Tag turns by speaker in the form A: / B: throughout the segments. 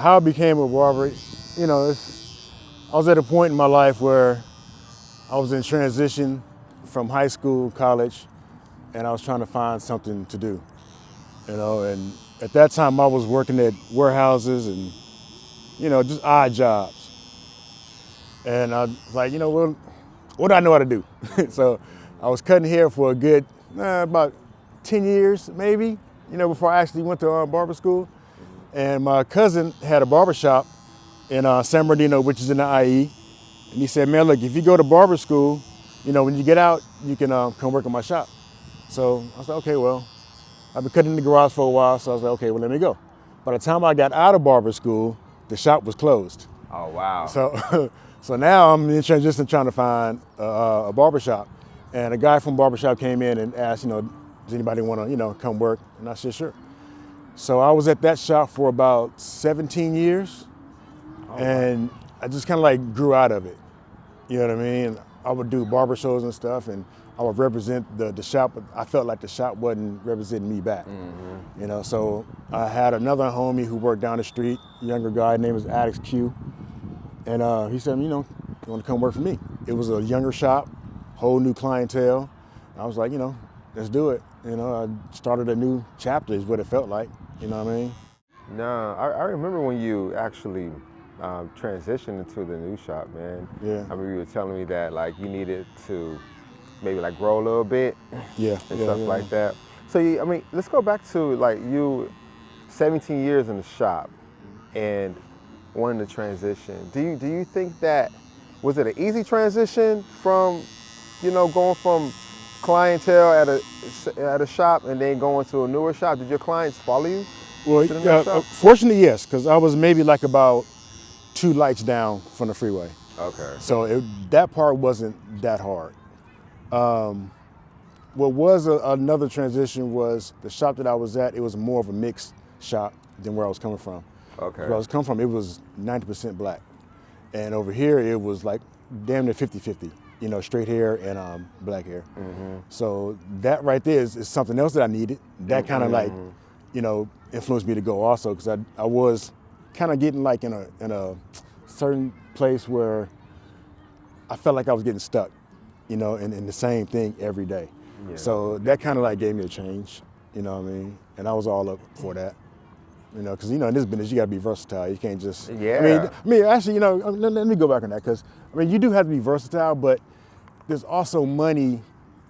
A: How I became a barber, I was at a point in my life where I was in transition from high school, college, and I was trying to find something to do, and at that time I was working at warehouses and, just odd jobs. And I was like, well, what do I know how to do? So I was cutting hair for a good, about 10 years maybe, before I actually went to barber school. And my cousin had a barber shop in San Bernardino, which is in the IE. And he said, man, look, if you go to barber school, when you get out, you can come work in my shop. So I was like, okay, well, I've been cutting in the garage for a while, so I was like, okay, well, let me go. By the time I got out of barber school, the shop was closed.
B: Oh, wow.
A: So, so now I'm in transition trying to find a barber shop. And a guy from barbershop came in and asked, does anybody want to, come work? And I said, sure. So I was at that shop for about 17 years. And I just kind of like grew out of it. You know what I mean? I would do barber shows and stuff, and I would represent the shop, but I felt like the shop wasn't representing me back. So I had another homie who worked down the street, younger guy, name was Alex Q. And he said, you want to come work for me? It was a younger shop, whole new clientele. I was like, let's do it. I started a new chapter is what it felt like, you know what I mean?
B: No, I remember when you actually transitioned into the new shop, man.
A: Yeah.
B: I remember you were telling me that like you needed to maybe like grow a little bit and stuff like that. So let's go back to like you 17 years in the shop and wanting to transition. Do you think that was it an easy transition from going from clientele at a shop and then going to a newer shop? Did your clients follow you?
A: Well, fortunately, yes, because I was maybe like about 2 lights down from the freeway.
B: Okay.
A: So that part wasn't that hard. What was another transition was the shop that I was at, it was more of a mixed shop than where I was coming from.
B: Okay.
A: Where I was coming from, it was 90% black. And over here, it was like damn near 50-50, straight hair and black hair. So that right there is something else that I needed. That kind of like, influenced me to go also, because I was kind of getting like in a certain place where I felt like I was getting stuck, in the same thing every day. Yeah. So that kind of like gave me a change, you know what I mean? And I was all up for that, because in this business you got to be versatile. You can't just.
B: Yeah.
A: I mean, actually, let me go back on that, because you do have to be versatile, but there's also money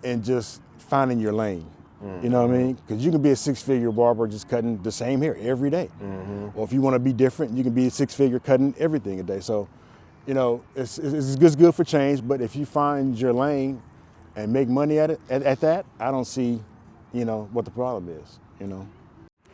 A: in just finding your lane. You know what I mean? Because you can be a 6-figure barber just cutting the same hair every day. Or if you want to be different, you can be a 6-figure cutting everything a day. So, it's good for change, but if you find your lane and make money at it, at that, I don't see, what the problem is,